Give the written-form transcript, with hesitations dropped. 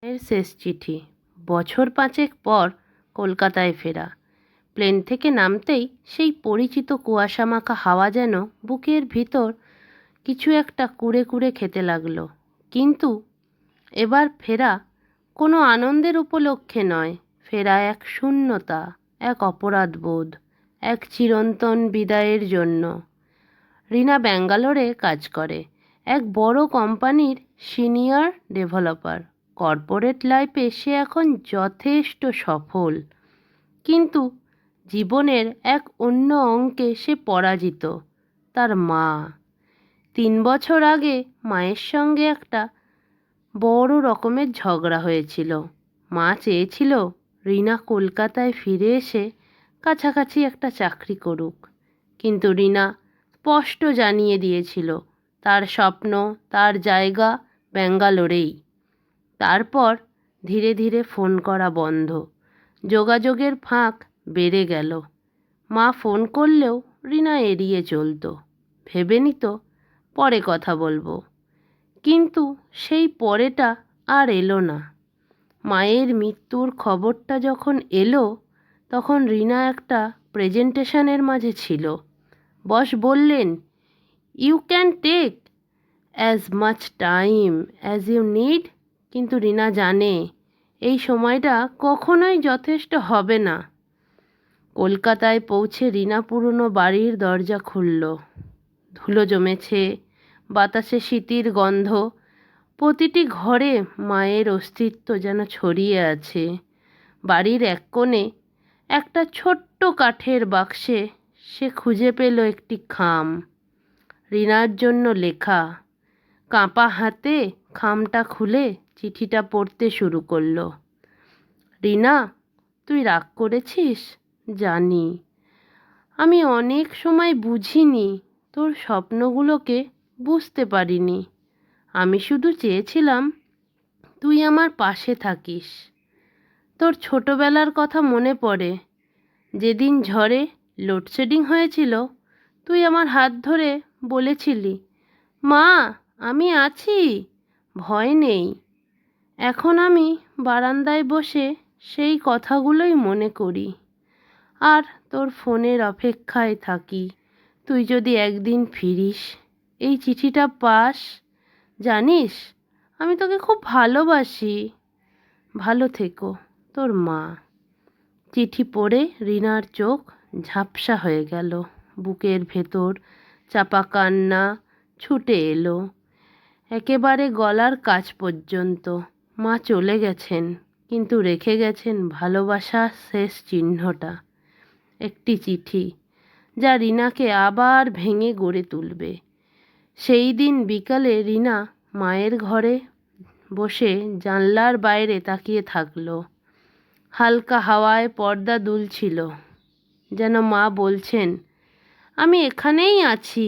এর শেষ চিঠি। বছর পাঁচেক পর কলকাতায় ফেরা। প্লেন থেকে নামতেই সেই পরিচিত কুয়াশামাখা হাওয়া যেন বুকের ভিতর কিছু একটা কুড়ে কুড়ে খেতে লাগলো। কিন্তু এবার ফেরা কোনো আনন্দের উপলক্ষে নয়, ফেরা এক শূন্যতা, এক অপরাধবোধ, এক চিরন্তন বিদায়ের জন্য। রিনা ব্যাঙ্গালোরে কাজ করে, এক বড় কোম্পানির সিনিয়র ডেভেলপার। কর্পোরেট লাইফে সে এখন যথেষ্ট সফল, কিন্তু জীবনের এক অন্য অঙ্কে সে পরাজিত। তার মা। 3 বছর আগে মায়ের সঙ্গে একটা বড় রকমের ঝগড়া হয়েছিল। মা চেয়েছিল রিনা কলকাতায় ফিরে এসে কাছাকাছি একটা চাকরি করুক, কিন্তু রিনা স্পষ্ট জানিয়ে দিয়েছিল তার স্বপ্ন, তার জায়গা ব্যাঙ্গালোরেই। তারপর ধীরে ধীরে ফোন করা বন্ধ, যোগাযোগের ফাঁক বেড়ে গেল। মা ফোন করলেও রিনা এড়িয়ে চলত, ভেবে নিত পরে কথা বলবো। কিন্তু সেই পরেটা আর এলো না। মায়ের মৃত্যুর খবরটা যখন এলো, তখন রিনা একটা প্রেজেন্টেশনের মাঝে ছিল। বস বললেন, you can take as much time as you need. কিন্তু রিনা জানে এই সময়টা কখনোই যথেষ্ট হবে না। কলকাতায় পৌঁছে রিনা পুরনো বাড়ির দরজা খুলল। ধুলো জমেছে, বাতাসে শীতের গন্ধ, প্রতিটি ঘরে মায়ের অস্তিত্ব যেন ছড়িয়ে আছে। বাড়ির এক কোণে একটা ছোট্ট কাঠের বাক্সে সে খুঁজে পেল একটি খাম, রিনার জন্য লেখা। কাঁপা হাতে খামটা খুলে চিঠিটা পড়তে শুরু করলো। রিনা, তুই রাগ করেছিস জানি। আমি অনেক সময় বুঝিনি, তোর স্বপ্নগুলোকে বুঝতে পারিনি। আমি শুধু চেয়েছিলাম তুই আমার পাশে থাকিস। তোর ছোটবেলার কথা মনে পড়ে, যেদিন ঝড়ে লোডশেডিং হয়েছিল, তুই আমার হাত ধরে বলেছিলি, মা আমি আছি, ভয় নেই। এখন আমি বারান্দায় বসে সেই কথাগুলোই মনে করি, আর তোর ফোনের অপেক্ষায় থাকি তুই যদি একদিন ফিরিস, এই চিঠিটা পাস। জানিস আমি তোকে খুব ভালোবাসি। ভালো থেকো, তোর মা। চিঠি পড়ে রিনার চোখ ঝাপসা হয়ে গেল, বুকের ভেতর চাপা কান্না ছুটে এলো একেবারে গলার কাছ পর্যন্ত। মা চলে গেছেন, কিন্তু রেখে গেছেন ভালোবাসার শেষ চিহ্নটা, একটি চিঠি যা রিনাকে আবার ভেঙে গড়ে তুলবে। সেই দিন বিকালে রিনা মায়ের ঘরে বসে জানলার বাইরে তাকিয়ে থাকলো। হালকা হাওয়ায় পর্দা দুলছিল, যেন মা বলছেন, আমি এখানেই আছি।